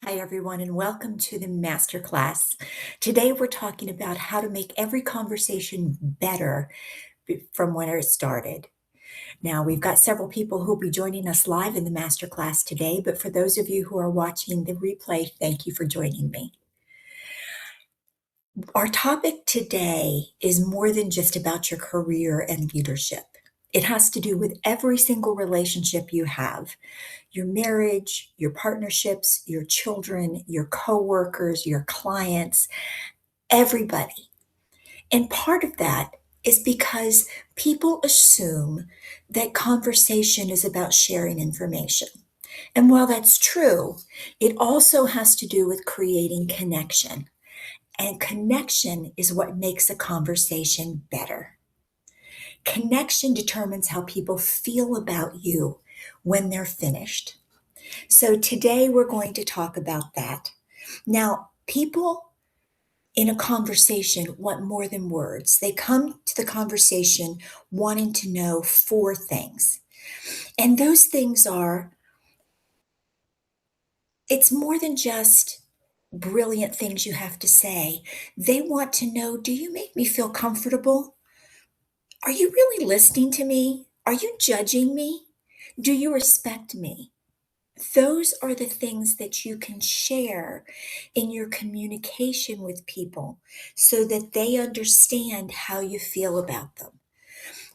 Hi, everyone, and welcome to the masterclass. Today, we're talking about how to make every conversation better from where it started. Now, we've got several people who'll be joining us live in the masterclass today, but for those of you who are watching the replay, thank you for joining me. Our topic today is more than just about your career and leadership. It has to do with every single relationship you have. Your marriage, your partnerships, your children, your coworkers, your clients, everybody. And part of that is because people assume that conversation is about sharing information. And while that's true, it also has to do with creating connection. And connection is what makes a conversation better. Connection determines how people feel about you when they're finished. So today we're going to talk about that. Now, people in a conversation want more than words. They come to the conversation wanting to know four things. And those things are, it's more than just brilliant things you have to say. They want to know, do you make me feel comfortable? Are you really listening to me? Are you judging me? Do you respect me? Those are the things that you can share in your communication with people so that they understand how you feel about them.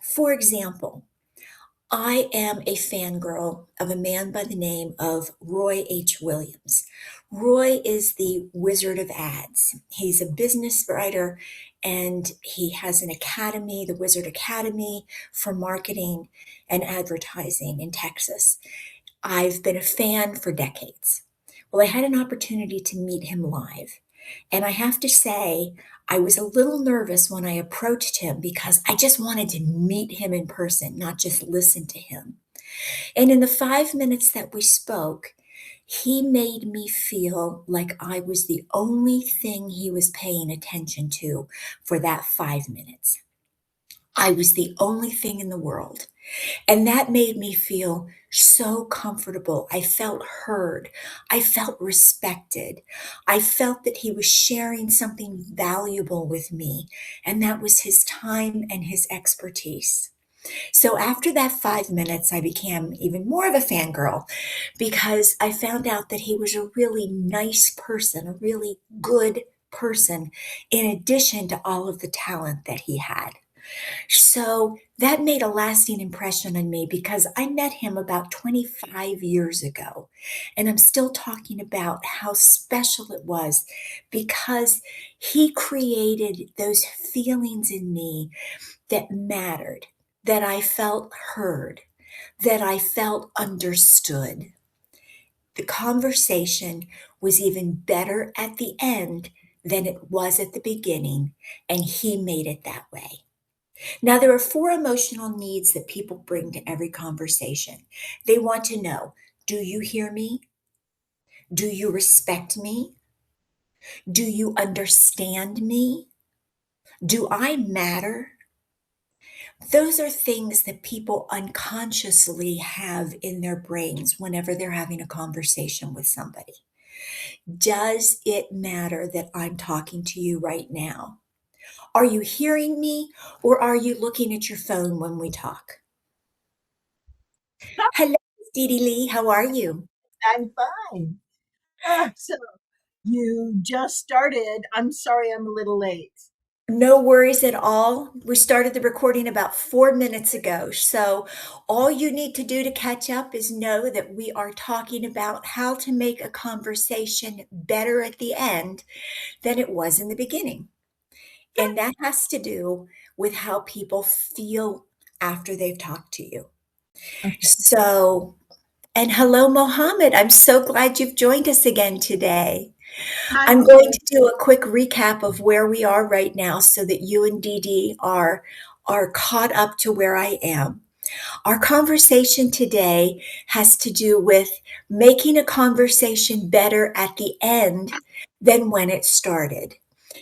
For example, I am a fangirl of a man by the name of Roy H. Williams. Roy is the wizard of ads. He's a business writer and he has an academy, the Wizard Academy for marketing and advertising in Texas. I've been a fan for decades. Well, I had an opportunity to meet him live. And I have to say, I was a little nervous when I approached him because I just wanted to meet him in person, not just listen to him. And in the 5 minutes that we spoke, he made me feel like I was the only thing he was paying attention to for that 5 minutes. I was the only thing in the world. And that made me feel so comfortable. I felt heard. I felt respected. I felt that he was sharing something valuable with me, and that was his time and his expertise. So after that 5 minutes, I became even more of a fangirl because I found out that he was a really nice person, a really good person, in addition to all of the talent that he had. So that made a lasting impression on me because I met him about 25 years ago. And I'm still talking about how special it was because he created those feelings in me that mattered, that I felt heard, that I felt understood. The conversation was even better at the end than it was at the beginning, and he made it that way. Now, there are four emotional needs that people bring to every conversation. They want to know, do you hear me? Do you respect me? Do you understand me? Do I matter? Those are things that people unconsciously have in their brains whenever they're having a conversation with somebody. Does it matter that I'm talking to you right now? Are you hearing me or are you looking at your phone when we talk? Hello, Dee Dee Lee. How are you? I'm fine. So you just started. I'm sorry I'm a little late. No worries at all. We started the recording about 4 minutes ago. So, all you need to do to catch up is know that we are talking about how to make a conversation better at the end than it was in the beginning. And that has to do with how people feel after they've talked to you. Okay. So, and hello, Mohammed. I'm so glad you've joined us again today. Hi, I'm going Melissa. to do a quick recap of where we are right now so that you and Dee Dee are caught up to where I am. Our conversation today has to do with making a conversation better at the end than when it started.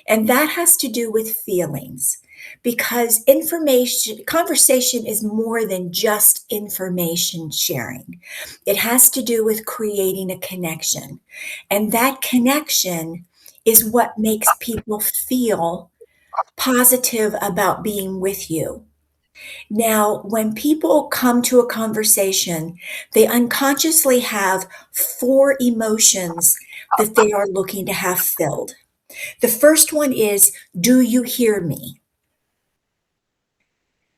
And that has to do with feelings. because conversation is more than just information sharing. It has to do with creating a connection. And that connection is what makes people feel positive about being with you. Now, when people come to a conversation, they unconsciously have four emotions that they are looking to have filled. The first one is, do you hear me?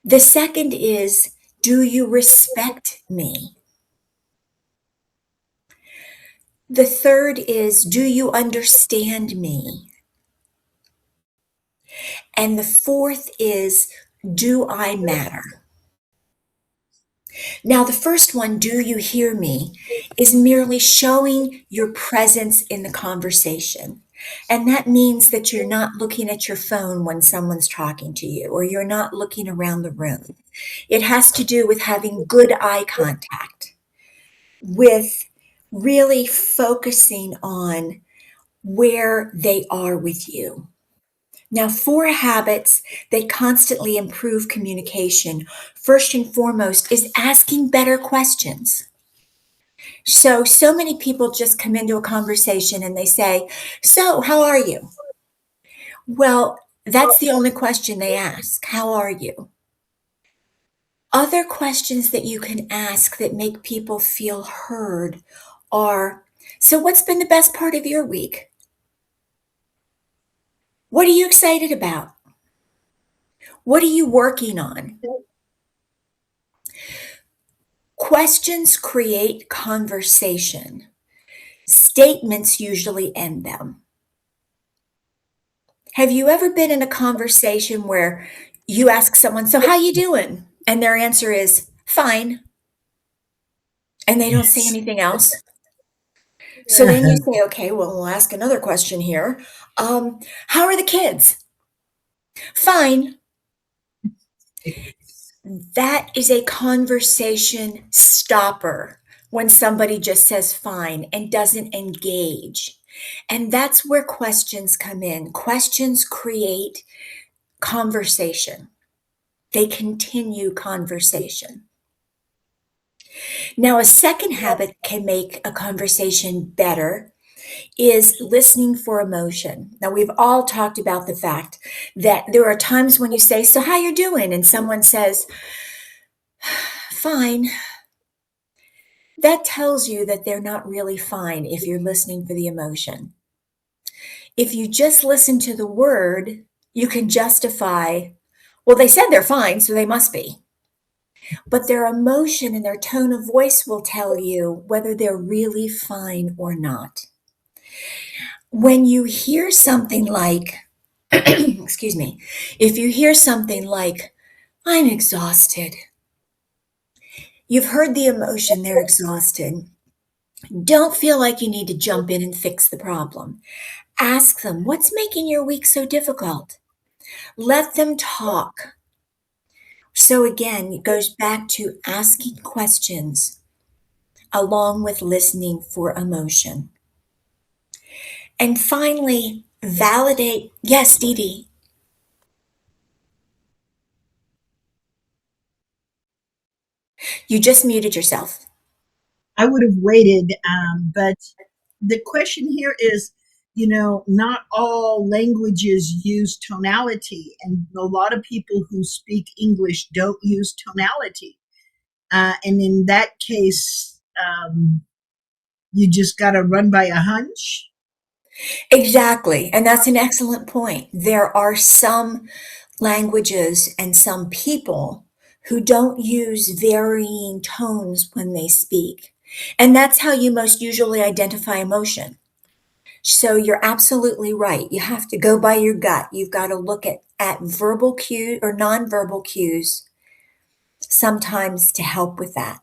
The second is, do you respect me? The third is, do you understand me? And the fourth is, do I matter? Now, the first one, do you hear me, is merely showing your presence in the conversation. And that means that you're not looking at your phone when someone's talking to you, or you're not looking around the room. It has to do with having good eye contact, with really focusing on where they are with you. Now, four habits that constantly improve communication, first and foremost, is asking better questions. So many people just come into a conversation and they say, so, how are you? Well, that's the only question they ask. How are you? Other questions that you can ask that make people feel heard are, so what's been the best part of your week? What are you excited about? What are you working on? Questions create conversation. Statements usually end them. Have you ever been in a conversation where you ask someone, "So how you doing?" And their answer is, "Fine," and they don't say Yes. anything else? So then you say, "Okay, well, we'll ask another question here. How are the kids?" "Fine." That is a conversation stopper when somebody just says fine and doesn't engage. And that's where questions come in. Questions create conversation, they continue conversation. Now, a second habit can make a conversation better is listening for emotion. Now, we've all talked about the fact that there are times when you say, "So, how you doing?" And someone says, "Fine." That tells you that they're not really fine if you're listening for the emotion. If you just listen to the word, you can justify, well, they said they're fine, so they must be. But their emotion and their tone of voice will tell you whether they're really fine or not. When you hear something like, excuse me, if you hear something like, "I'm exhausted," you've heard the emotion, they're exhausted. Don't feel like you need to jump in and fix the problem. Ask them, what's making your week so difficult? Let them talk. So again, it goes back to asking questions along with listening for emotion. And finally, validate. Yes, Dee Dee, you just muted yourself. I would have waited, but the question here is, not all languages use tonality, and a lot of people who speak English don't use tonality. And in that case, you just got to run by a hunch. Exactly. And that's an excellent point. There are some languages and some people who don't use varying tones when they speak. And that's how you most usually identify emotion. So you're absolutely right. You have to go by your gut. You've got to look at verbal cues or nonverbal cues sometimes to help with that.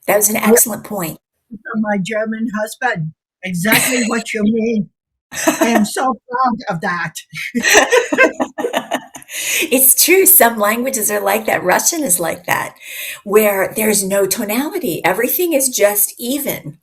That was an Well, excellent point. my German husband, exactly what you mean. I am so proud of that. It's true. Some languages are like that. Russian is like that, where there's no tonality. Everything is just even.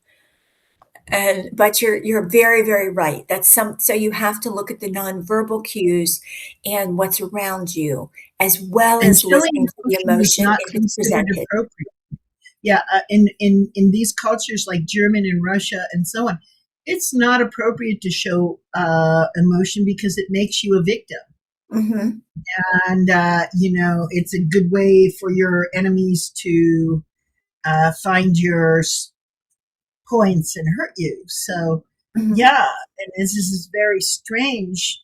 And but you're very, very right. That's some so you have to look at the nonverbal cues and what's around you, as well And as showing listening to the emotion is emotion not if it's considered presented. appropriate. Yeah, in these cultures like German and Russia and so on, it's not appropriate to show emotion because it makes you a victim, Mhm, and it's a good way for your enemies to find your points and hurt you. So, mhm. yeah, and this is very strange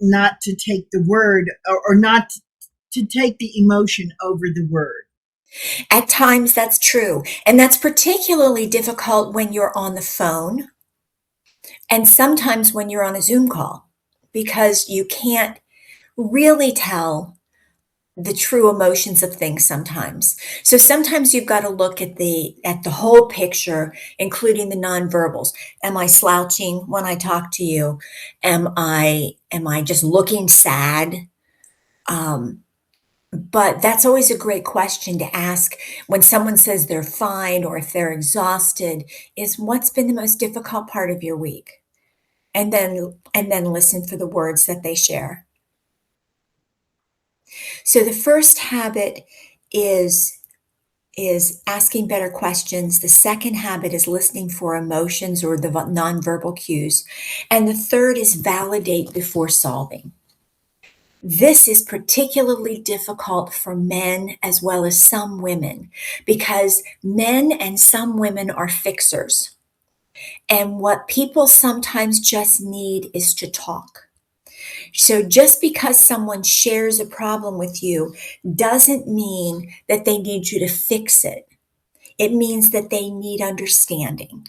not to take the word or not to take the emotion over the word. At times, that's true, and that's particularly difficult when you're on the phone and sometimes when you're on a Zoom call, because you can't really tell the true emotions of things sometimes. So sometimes you've got to look at the whole picture, including the nonverbals. Am I slouching when I talk to you? Am I just looking sad? Um, but that's always a great question to ask when someone says they're fine or if they're exhausted, is what's been the most difficult part of your week? And then listen for the words that they share. So the first habit is is asking better questions. The second habit is listening for emotions or the nonverbal cues. And the third is validate before solving. This is particularly difficult for men as well as some women because men and some women are fixers. And what people sometimes just need is to talk. So just because someone shares a problem with you doesn't mean that they need you to fix it. It means that they need understanding.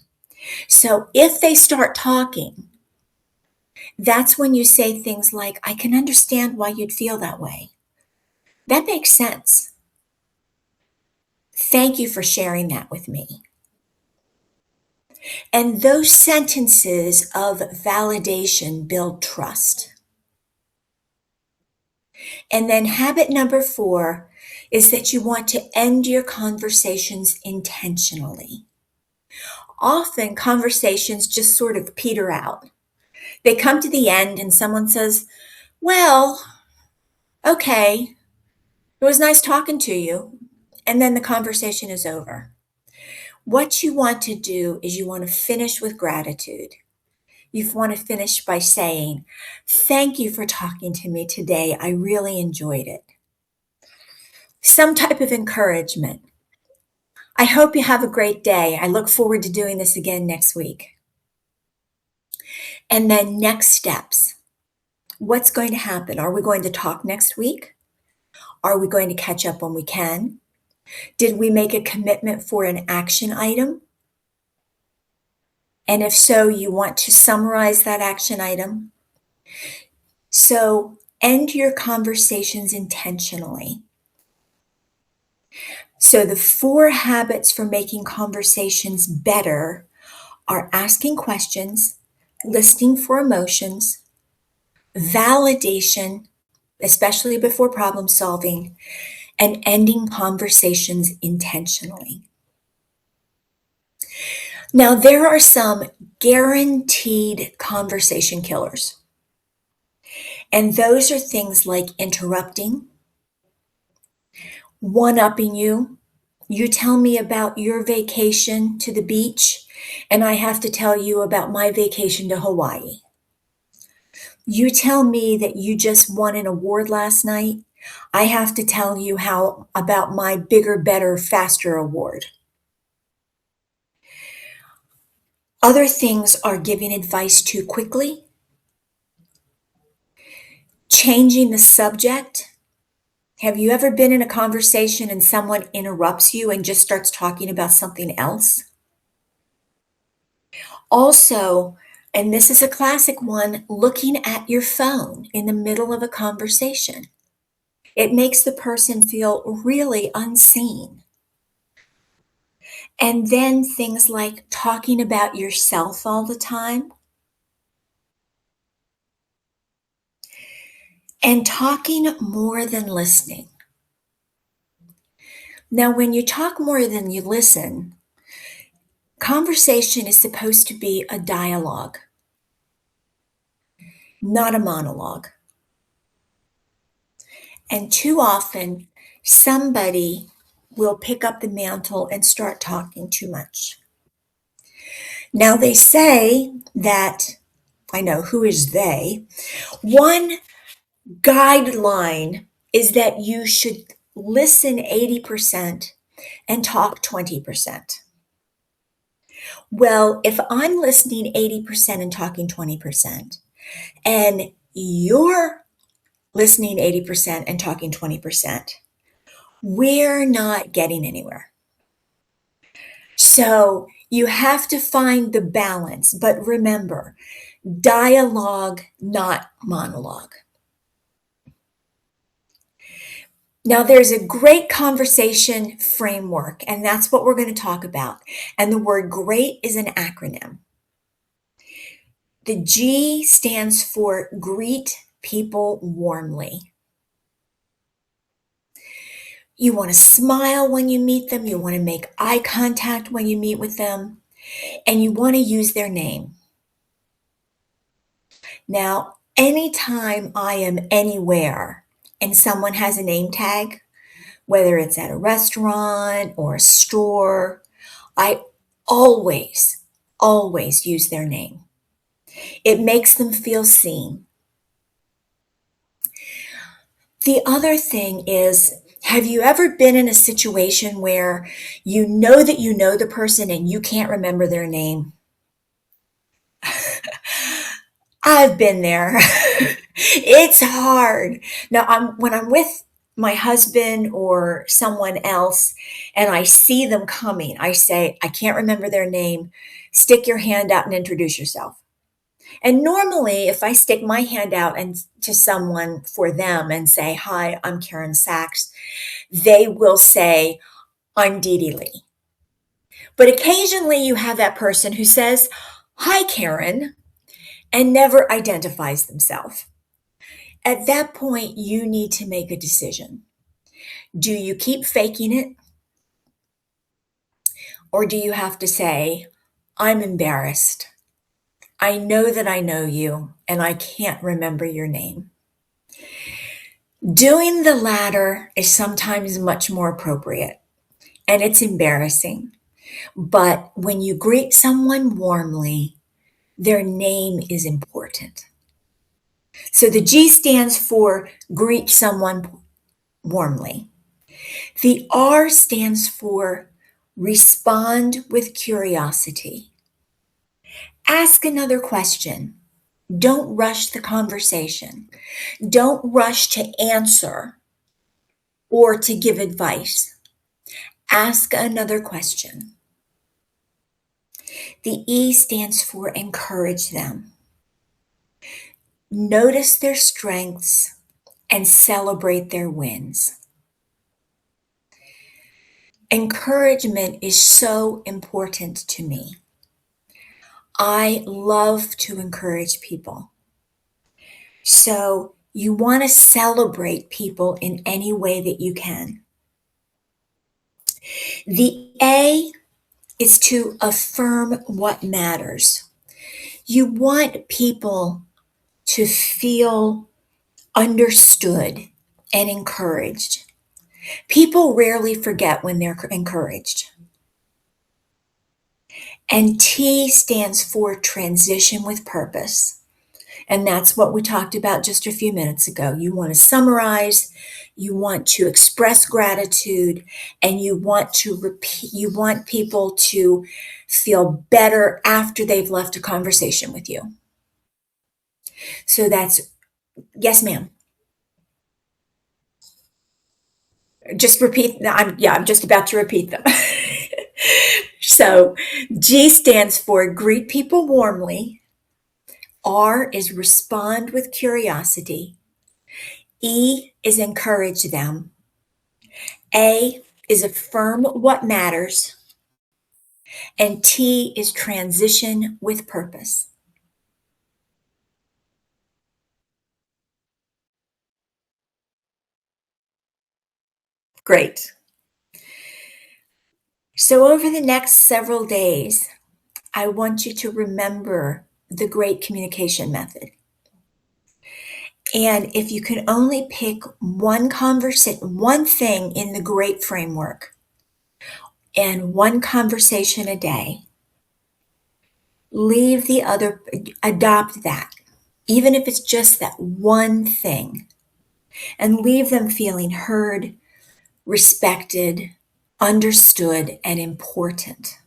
So if they start talking, that's when you say things like, I can understand why you'd feel that way. That makes sense. Thank you for sharing that with me. And those sentences of validation build trust. And then habit number 4 is that you want to end your conversations intentionally. Often conversations just sort of peter out. They come to the end and someone says, well, okay, it was nice talking to you. And then the conversation is over. What you want to do is you want to finish with gratitude. You want to finish by saying, thank you for talking to me today. I really enjoyed it. Some type of encouragement. I hope you have a great day. I look forward to doing this again next week. And then next steps. What's going to happen? Are we going to talk next week? Are we going to catch up when we can? Did we make a commitment for an action item? And if so, you want to summarize that action item. So end your conversations intentionally. So the 4 habits for making conversations better are asking questions, listening for emotions, validation, especially before problem solving, and ending conversations intentionally. Now, there are some guaranteed conversation killers, and those are things like interrupting, one upping you. You tell me about your vacation to the beach, and I have to tell you about my vacation to Hawaii. You tell me that you just won an award last night. I have to tell you how about my bigger, better, faster award. Other things are giving advice too quickly, changing the subject. Have you ever been in a conversation and someone interrupts you and just starts talking about something else? Also, and this is a classic one, looking at your phone in the middle of a conversation. It makes the person feel really unseen. And then things like talking about yourself all the time and talking more than listening. Now, when you talk more than you listen, Conversation is supposed to be a dialogue, not a monologue. And too often, somebody will pick up the mantle and start talking too much. Now, they say that, I know, who is they? One guideline is that you should listen 80% and talk 20%. Well, if I'm listening 80% and talking 20%, and you're listening 80% and talking 20%, we're not getting anywhere. So you have to find the balance, but remember, dialogue, not monologue. Now, there's a great conversation framework, and that's what we're going to talk about. And the word great is an acronym. The G stands for greet people warmly. You want to smile when you meet them, you want to make eye contact when you meet with them, and you want to use their name. Now, anytime I am anywhere and someone has a name tag, whether it's at a restaurant or a store, I always, always use their name. It makes them feel seen. The other thing is, have you ever been in a situation where you know that you know the person and you can't remember their name? I've been there. It's hard. Now, when I'm with my husband or someone else and I see them coming, I say, I can't remember their name. Stick your hand out and introduce yourself. And normally, if I stick my hand out and to someone for them and say, Hi, I'm Karen Sachs, they will say, I'm Dee Dee Lee. But occasionally you have that person who says, Hi, Karen, and never identifies themselves. At that point, you need to make a decision. Do you keep faking it? Or do you have to say, I'm embarrassed. I know that I know you, and I can't remember your name. Doing the latter is sometimes much more appropriate, and it's embarrassing. But when you greet someone warmly, their name is important. So the G stands for greet someone warmly. The R stands for respond with curiosity. Ask another question. Don't rush the conversation. Don't rush to answer or to give advice. Ask another question. The E stands for encourage them. Notice their strengths and celebrate their wins. Encouragement is so important to me. I love to encourage people. So you want to celebrate people in any way that you can. The A is to affirm what matters. You want people to feel understood and encouraged. People rarely forget when they're encouraged. And T stands for transition with purpose. And that's what we talked about just a few minutes ago. You want to summarize, you want to express gratitude, and you want to repeat, you want people to feel better after they've left a conversation with you. So that's, yes, ma'am. Just repeat. I'm just about to repeat them. So G stands for greet people warmly. R is respond with curiosity. E is encourage them. A is affirm what matters. And T is transition with purpose. Great. So, over the next several days, I want you to remember the great communication method. And if you can only pick one thing in the great framework and one conversation a day, leave the other, adopt that, even if it's just that one thing, and leave them feeling heard, respected, understood, and important.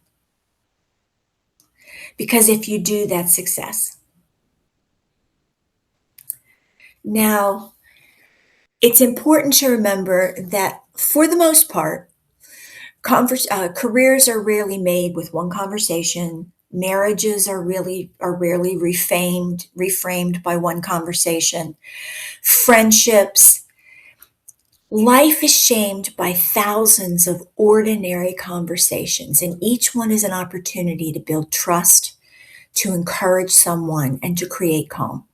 Because if you do, that's success. Now, it's important to remember that for the most part, careers are rarely made with one conversation. Marriages are rarely reframed by one conversation. Friendships, life is shamed by thousands of ordinary conversations, and each one is an opportunity to build trust, to encourage someone, and to create calm.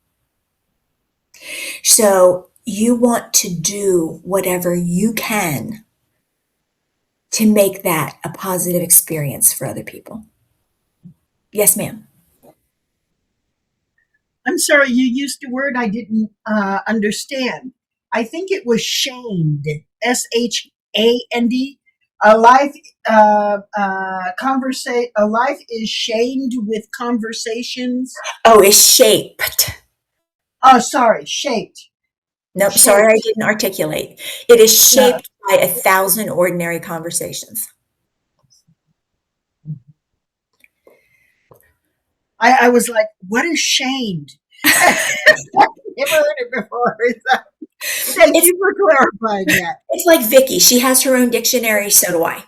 So you want to do whatever you can to make that a positive experience for other people. Yes, ma'am. I'm sorry, you used a word I didn't understand. I think it was shamed. SHAND. A life a life is shamed with conversations. Oh, is shaped. Oh, sorry, shaped. Nope, sorry, I Shaped. didn't articulate. It is Yeah. shaped by 1,000 ordinary conversations. I was like, what is shamed? I've never heard it before. Thank It's you for clarifying that. it's like Vicky. She has her own dictionary, so do I.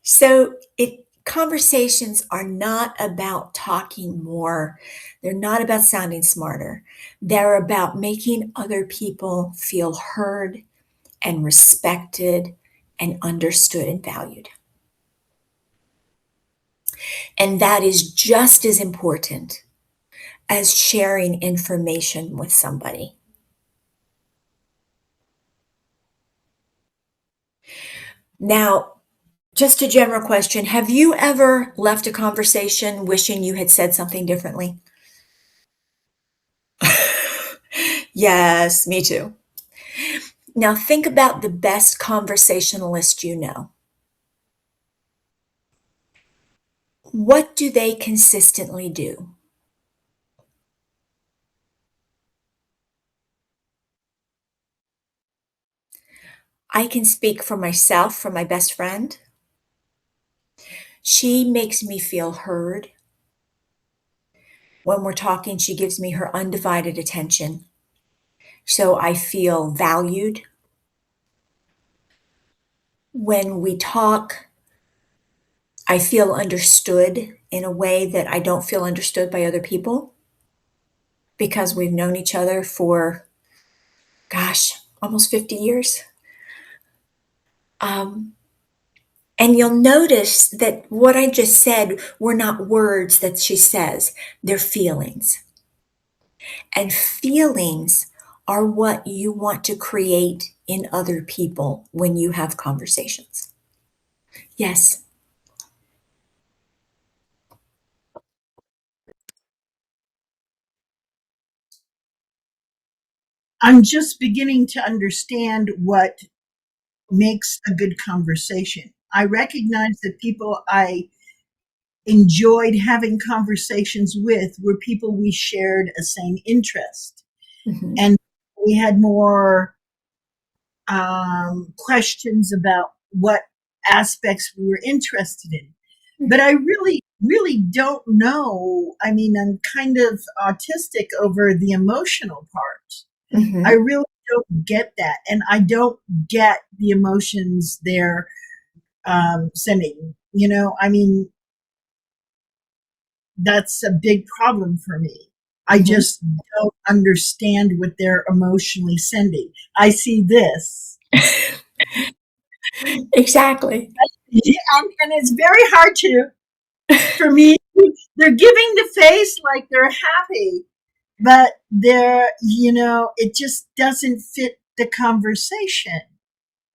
So it conversations are not about talking more. They're not about sounding smarter. They're about making other people feel heard and respected and understood and valued. And that is just as important as sharing information with somebody. Now, just a general question, have you ever left a conversation wishing you had said something differently? Yes, me too. Now think about the best conversationalist you know. What do they consistently do? I can speak for myself, for my best friend. She makes me feel heard. When we're talking, she gives me her undivided attention. So I feel valued. When we talk, I feel understood in a way that I don't feel understood by other people because we've known each other for, gosh, almost 50 years. Um, and you'll notice that what I just said were not words that she says, they're feelings. And feelings are what you want to create in other people when you have conversations. Yes. I'm just beginning to understand what makes a good conversation. I recognize that people I enjoyed having conversations with were people we shared a same interest. Mhm. And we had more questions about what aspects we were interested in. But I really don't know. I mean, I'm kind of autistic over the emotional part. I Mhm. really don't get that. And I don't get the emotions they're sending. I mean, that's a big problem for me. I Mhm. just don't understand what they're emotionally sending. I see this. Exactly. Yeah, and it's very hard to for me. They're giving the face like they're happy, but it just doesn't fit the conversation.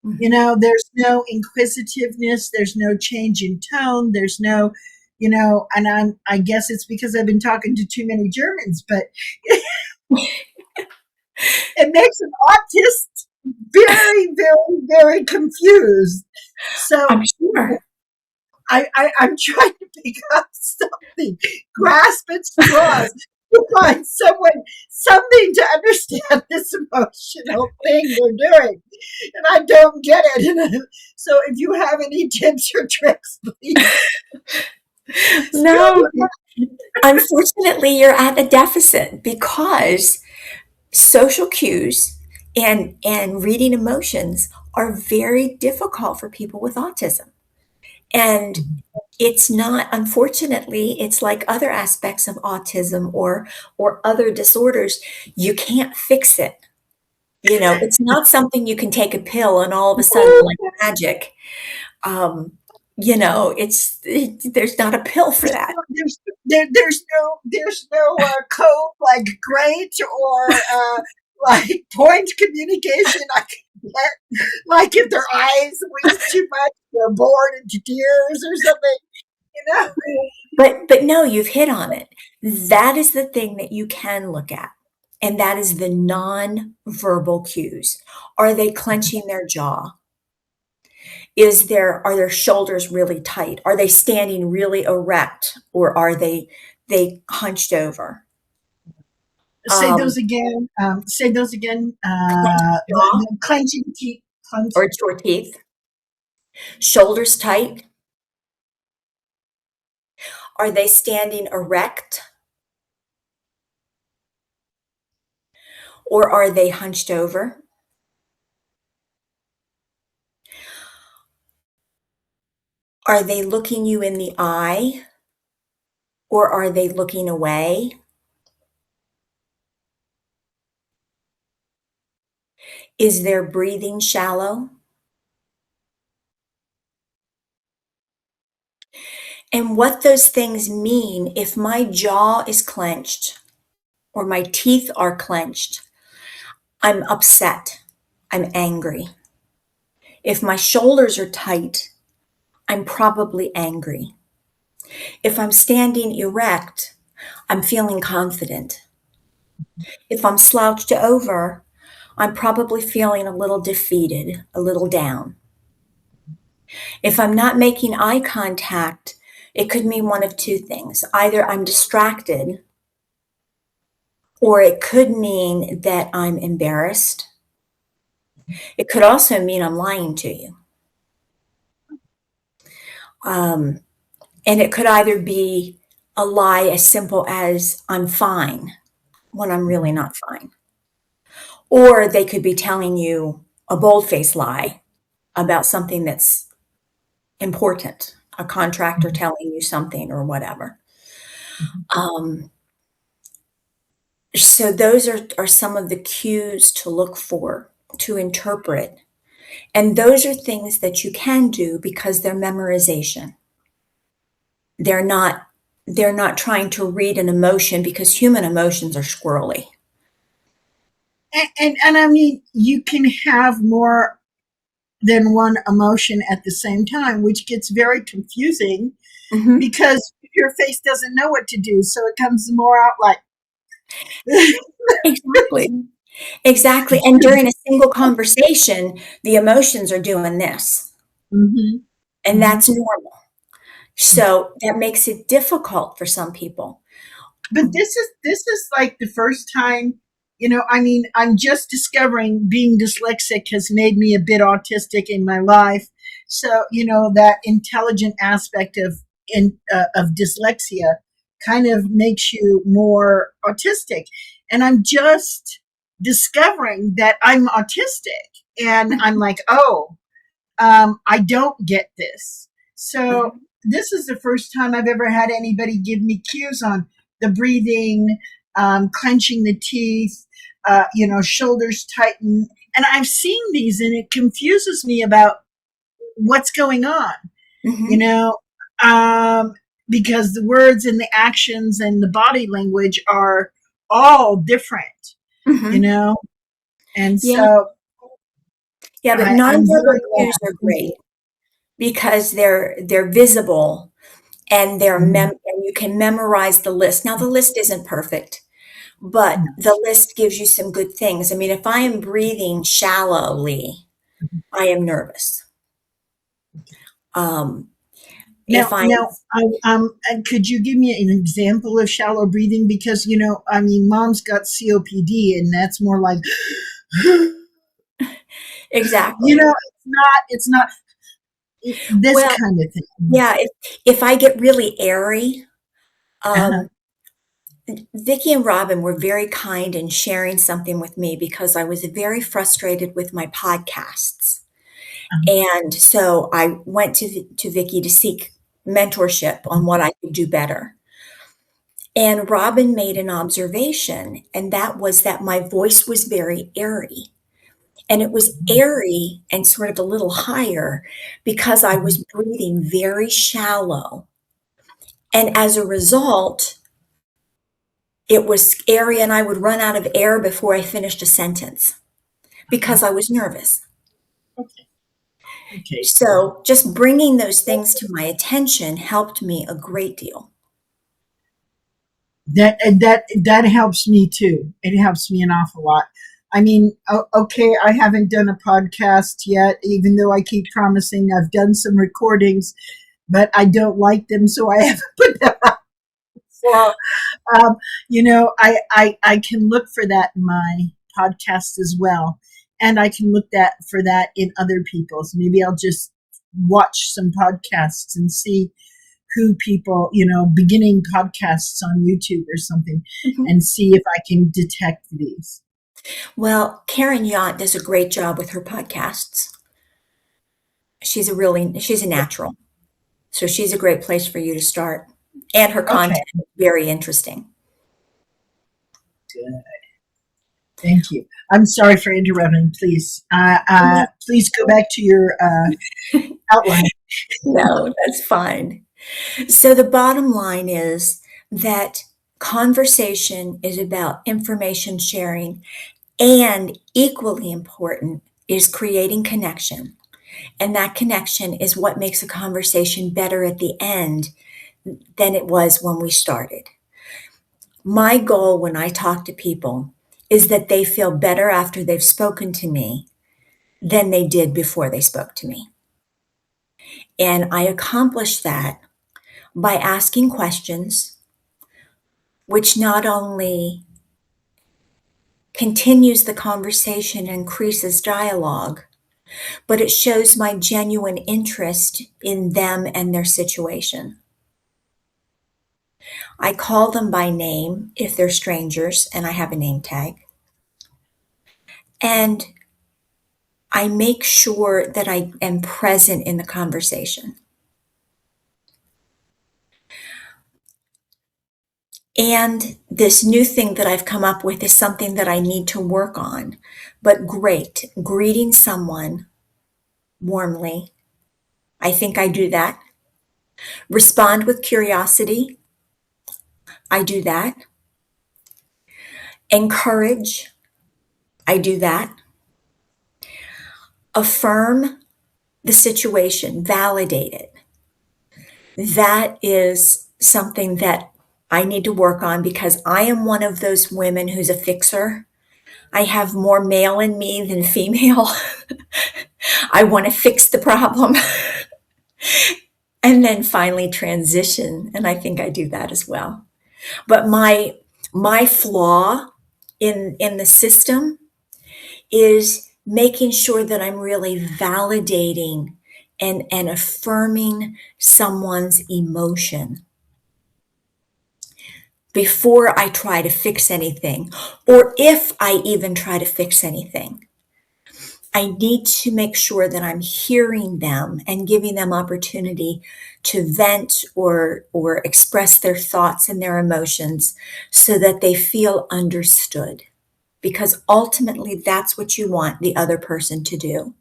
Mhm. There's no inquisitiveness, there's no change in tone, there's no, and I guess it's because I've been talking to too many Germans, but it makes an autist very, very, very confused. So I'm sure. I'm trying to pick up something, grasp at straws to find something to understand this emotional thing they're doing. And I don't get it. So if you have any tips or tricks, please spill No, them. unfortunately, you're at a deficit because social cues and reading emotions are very difficult for people with autism. And it's not, unfortunately, it's like other aspects of autism or other disorders, you can't fix it. It's not something you can take a pill and all of a sudden, like magic, um, there's not a pill for that. There's there's no code like great or like point communication I can get. Like if their eyes wink too much, they're bored into tears or something. You know. But no, you've hit on it. That is the thing that you can look at, and that is the non-verbal cues. Are they clenching their jaw? Are their shoulders really tight? Are they standing really erect, or are they hunched over? Say Um, those again. Say those again. Clenched jaw The clenching teeth. or your teeth, shoulders tight. Are they standing erect, or are they hunched over? Are they looking you in the eye, or are they looking away? Is their breathing shallow? And what those things mean, if my jaw is clenched or my teeth are clenched, I'm upset. I'm angry. If my shoulders are tight, I'm probably angry. If I'm standing erect, I'm feeling confident. If I'm slouched over, I'm probably feeling a little defeated, a little down. If I'm not making eye contact, it could mean one of two things. Either I'm distracted, or it could mean that I'm embarrassed. It could also mean I'm lying to you. Um, and it could either be a lie as simple as I'm fine when I'm really not fine. Or they could be telling you a bold faced lie about something that's important, a contractor telling you something or whatever. Um, so those are some of the cues to look for, to interpret. And those are things that you can do because they're memorization. They're not they're not trying to read an emotion because human emotions are squirrely. And I mean, you can have more than one emotion at the same time, which gets very confusing Mhm. because your face doesn't know what to do. So it comes more out like, Exactly. Exactly, and during a single conversation, the emotions are doing this, mm-hmm, and mm-hmm. that's normal. So, that makes it difficult for some people. But this is like the first time, I mean, I'm just discovering being dyslexic has made me a bit autistic in my life. So that intelligent aspect of dyslexia kind of makes you more autistic, and I'm just discovering that I'm autistic, and I'm like, oh, I don't get this. So Mhm, this is the first time I've ever had anybody give me cues on the breathing, clenching the teeth, shoulders tighten. And I've seen these and it confuses me about what's going on, you mhm, know, um, because the words and the actions and the body language are all different, you mhm. know? And Yeah, so, Yeah, but I'm nonverbal very cues glad. are Thank great you. because they're visible and Mhm. and you can memorize the list. Now the list isn't perfect, but No. the list gives you some good things. I mean, if I am breathing shallowly, Mhm. I am nervous. Um, if Now, I'm now, could you give me an example of shallow breathing? Because I mean, mom's got COPD, and that's more like, exactly. it's not this Well, kind of thing. yeah, if I get really airy, Uh-huh, um, Vicky and Robin were very kind in sharing something with me because I was very frustrated with my podcasts. uh-huh, And so I went to Vicky to seek mentorship on what I could do better. And Robin made an observation, and that was that my voice was very airy. And it was mhm, airy and sort of a little higher because I mhm. was breathing very shallow. And as a result, it was scary, and I would run out of air before I finished a sentence because I was nervous. Okay, okay. So just bringing those things to my attention helped me a great deal. That helps me too. It helps me an awful lot. I mean, okay, I haven't done a podcast yet, even though I keep promising. I've done some recordings, but I don't like them, so I haven't put them out. So, um, I can look for that in my podcast as well, and I can look for that in other people's. Maybe I'll just watch some podcasts and see who people, beginning podcasts on YouTube or something, Mhm. and see if I can detect these. Well, Karen Yount does a great job with her podcasts. She's a natural. So she's a great place for you to start. And her content Okay, is very interesting. good. Thank you. I'm sorry for interrupting. Please go back to your outline. No, that's fine. So the bottom line is that conversation is about information sharing, and equally important is creating connection. And that connection is what makes a conversation better at the end than it was when we started. My goal when I talk to people is that they feel better after they've spoken to me than they did before they spoke to me. And I accomplish that by asking questions, which not only continues the conversation and increases dialogue, but it shows my genuine interest in them and their situation. I call them by name if they're strangers and I have a name tag. And I make sure that I am present in the conversation. And this new thing that I've come up with is something that I need to work on. But great, greeting someone warmly. I think I do that. Respond with curiosity. I do that. Encourage. I do that. Affirm the situation, validate it. That is something that I need to work on because I am one of those women who's a fixer. I have more male in me than female. I want to fix the problem and then finally transition. And I think I do that as well. But my flaw in the system is making sure that I'm really validating and affirming someone's emotion before I try to fix anything, or if I even try to fix anything. I need to make sure that I'm hearing them and giving them opportunity to vent or express their thoughts and their emotions so that they feel understood. Because ultimately, that's what you want the other person to do.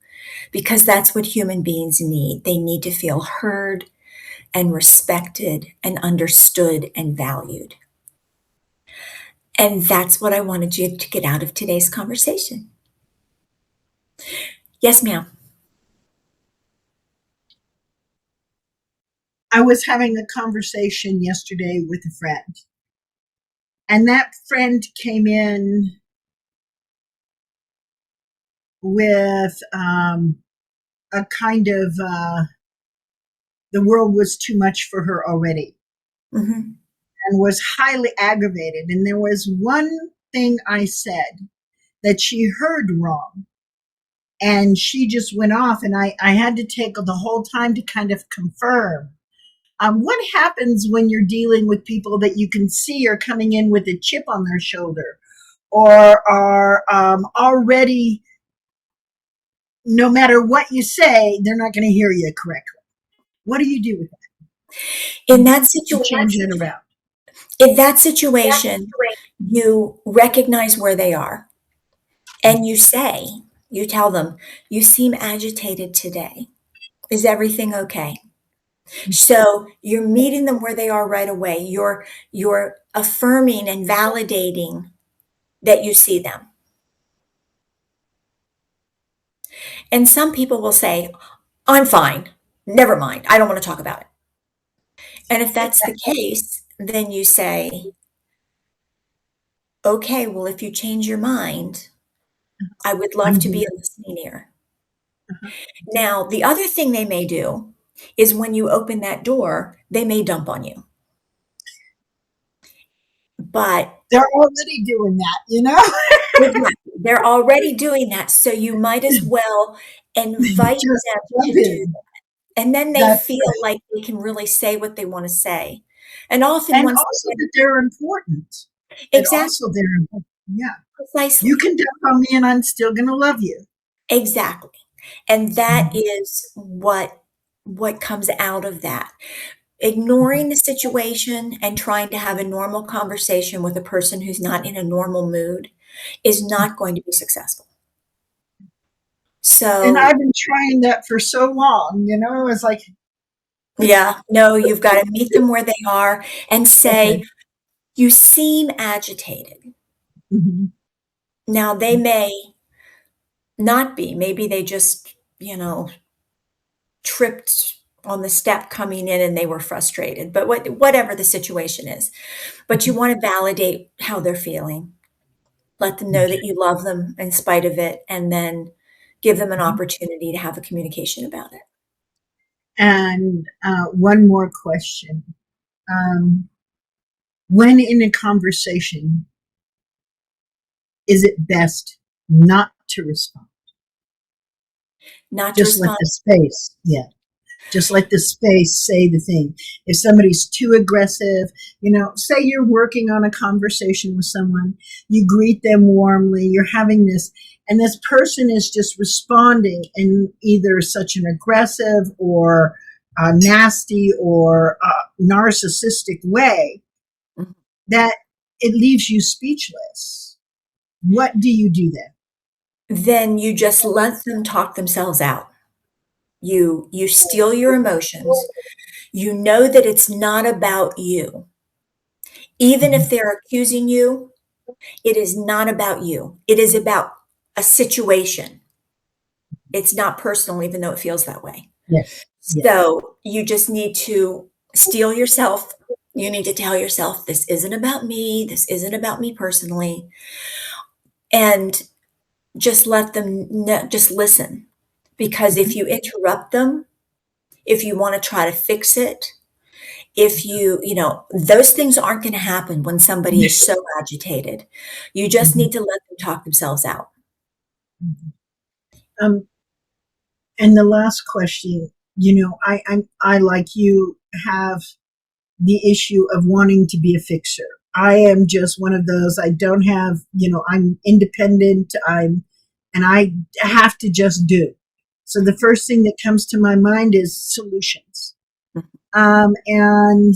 Because that's what human beings need. They need to feel heard and respected and understood and valued. And that's what I wanted you to get out of today's conversation. Yes, ma'am. I was having a conversation yesterday with a friend, and that friend came in with a kind of the world was too much for her already Mhm. and was highly aggravated. And there was one thing I said that she heard wrong. And she just went off, and I had to take the whole time to kind of confirm. What happens when you're dealing with people that you can see are coming in with a chip on their shoulder or are already, no matter what you say, they're not going to hear you correctly? What do you do with that? In You that change situation it around. in that situation, you recognize where they are and you tell them, "You seem agitated today. Is everything okay?" So you're meeting them where they are right away. You're affirming and validating that you see them. And some people will say, "I'm fine. Never mind. I don't want to talk about it." And if that's the case, then you say, "Okay, well, if you change your mind, I would love I'm to be here. a listening ear." Now, the other thing they may do is when you open that door, they may dump on you. But They're already doing that, you know? exactly, they're already doing that, so you might as well invite Just them jump to do in. that, and then they That's feel right. like they can really say what they wanna say. And often And once also they that they're important. That exactly, also they're important. Yeah. You precisely, can dump on me and I'm still going to love you. exactly, and that Mhm, is what comes out of that. Ignoring the situation and trying to have a normal conversation with a person who's not in a normal mood is mhm. not going to be successful. And So, I've been trying that for so long, you know, it's like, yeah, no, you've gotta meet them where they are and okay. say, "You seem agitated." Mhm. Now, they may not be, maybe they just, tripped on the step coming in and they were frustrated, but whatever the situation is. But you Mhm. wanna validate how they're feeling. Let them know that Okay. you love them in spite of it, and then give them an Mhm. opportunity to have a communication about it. And one more question. Um, when in a conversation, is it best not to respond? Not to Just let respond the space, yeah. Just let the space say the thing. If somebody's too aggressive, say you're working on a conversation with someone, you greet them warmly, you're having this, and this person is just responding in either such an aggressive or nasty or narcissistic way mhm. that it leaves you speechless. What do you do then? Then you just let them talk themselves out. You steal your emotions. You know that it's not about you. Even if Mhm. they're accusing you, it is not about you. It is about a situation. It's not personal, even though it feels that way. Yes, yes. So, you just need to steel yourself. You need to tell yourself, "This isn't about me. This isn't about me personally," and just let them kn just listen. Because if Mhm. you interrupt them, if you wanna try to fix it, if those things aren't gonna happen when somebody is so agitated. You just Mhm. need to let them talk themselves out. Mhm. Um, and the last question, I like you have the issue of wanting to be a fixer. I am just one of those. I don't have, I'm independent. And I have to just do. So the first thing that comes to my mind is solutions. And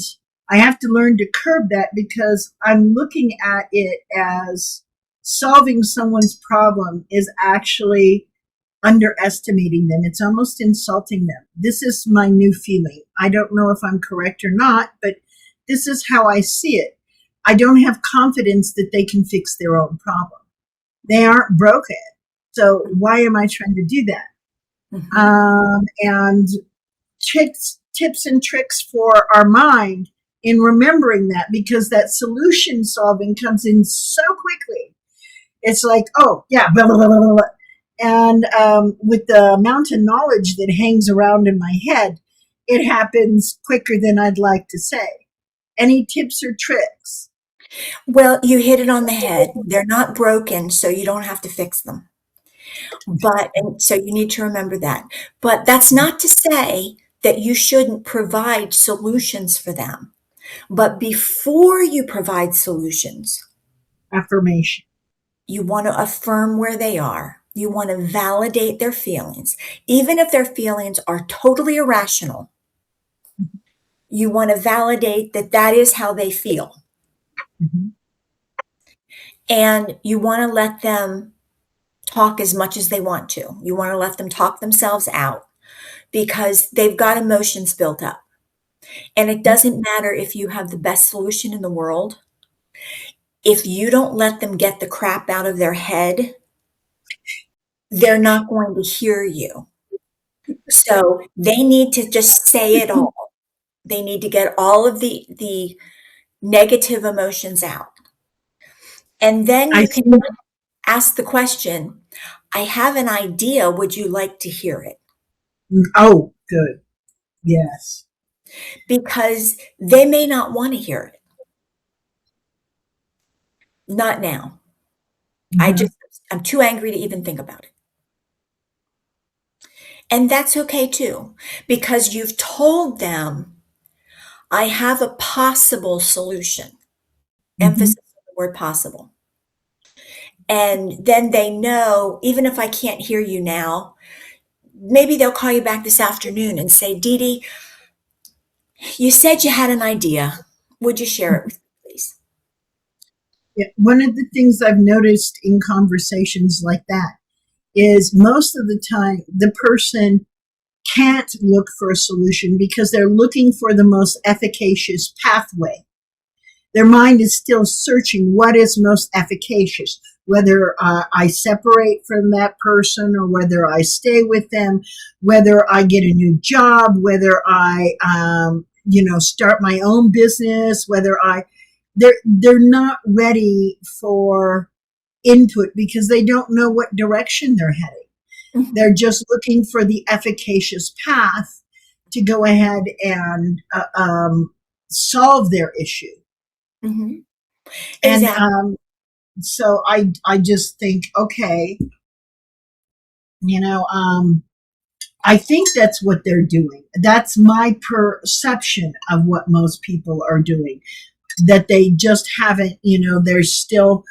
I have to learn to curb that because I'm looking at it as solving someone's problem is actually underestimating them. It's almost insulting them. This is my new feeling. I don't know if I'm correct or not, but this is how I see it. I don't have confidence that they can fix their own problem. They aren't broken. So why am I trying to do that? Mhm. and tips and tricks for our mind in remembering that, because that solution solving comes in so quickly. It's like, oh, yeah, blah, blah, blah, blah, blah. And with the amount of knowledge that hangs around in my head, it happens quicker than I'd like to say. Any tips or tricks? Well, you hit it on the head. They're not broken, so you don't have to fix them. But and so you need to remember that. But that's not to say that you shouldn't provide solutions for them. But before you provide solutions, Affirmation. you want to affirm where they are. You want to validate their feelings. Even if their feelings are totally irrational, you want to validate that that is how they feel. Mhm. And you want to let them talk as much as they want to. You want to let them talk themselves out because they've got emotions built up. And it doesn't matter if you have the best solution in the world. If you don't let them get the crap out of their head, they're not going to hear you. So they need to just say it all. They need to get all of the negative emotions out. And then I you can think, ask the question, I have an idea. Would you like to hear it? oh, good. Yes. Because they may not want to hear it. Not now. I Mhm. just, I'm too angry to even think about it. And that's okay too, because you've told them, I have a possible solution. Mhm. Emphasis on the word possible. And then they know, even if I can't hear you now, maybe they'll call you back this afternoon and say, Dee Dee, you said you had an idea. Would you share it with me, please? Yeah. One of the things I've noticed in conversations like that is most of the time the person can't look for a solution because they're looking for the most efficacious pathway. Their mind is still searching what is most efficacious, whether I separate from that person or whether I stay with them, whether I get a new job, whether I, start my own business, whether they're not ready for input because they don't know what direction they're heading. Mhm, They're just looking for the efficacious path to go ahead and solve their issue. mhm. And Exactly. so I just think, okay, you know, I think that's what they're doing. That's my perception of what most people are doing. That they just haven't, they're still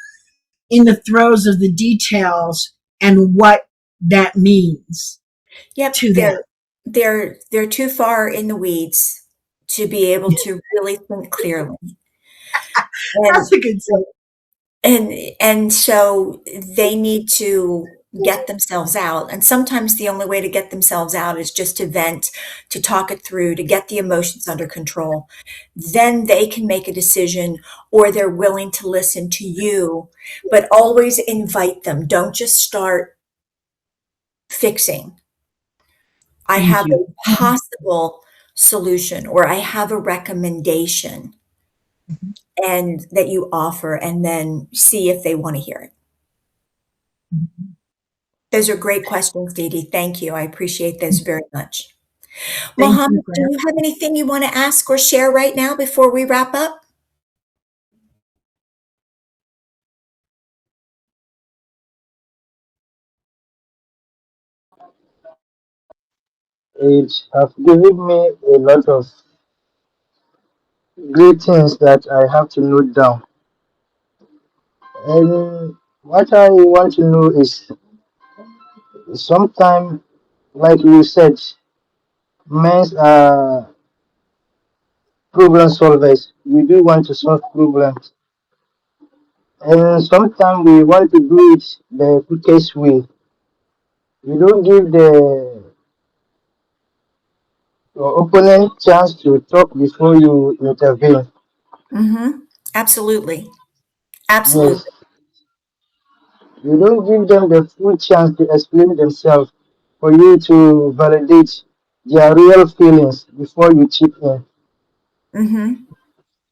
in the throes of the details and what that means Yep, to them. they're too far in the weeds to be able to really think clearly. That's And a good thing. and so they need to get themselves out, and sometimes the only way to get themselves out is just to vent, to talk it through, to get the emotions under control. Then they can make a decision, or they're willing to listen to you, but always invite them. Don't just start fixing. I Thank have you. a possible solution, or I have a recommendation, Mhm. and that you offer, and then see if they wanna hear it. Mhm. Those are great questions, Dee Dee. Thank you. I appreciate those very much. Thank you Mohammed, for do you have anything you wanna ask or share right now before we wrap up? It have given me a lot of great things that I have to note down. And what I want to know is sometimes, like you said, men are problem solvers. We do want to solve problems. And sometimes we want to do it the quickest way. You don't give the your opponent chance to talk before you intervene. Mhm. Absolutely. Yes. Absolutely. You don't give them the full chance to explain themselves. for you to validate their real feelings before you chip in. Mhm.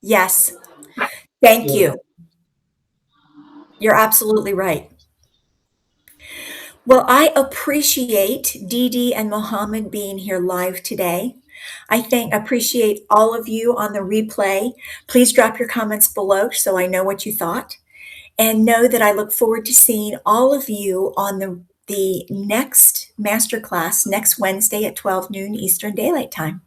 Yes. Thank Yeah. you. You're absolutely right. Well, I appreciate Dee Dee and Mohammed being here live today. Appreciate all of you on the replay. Please drop your comments below so I know what you thought. And know that I look forward to seeing all of you on the next masterclass next Wednesday at 12 noon Eastern Daylight Time.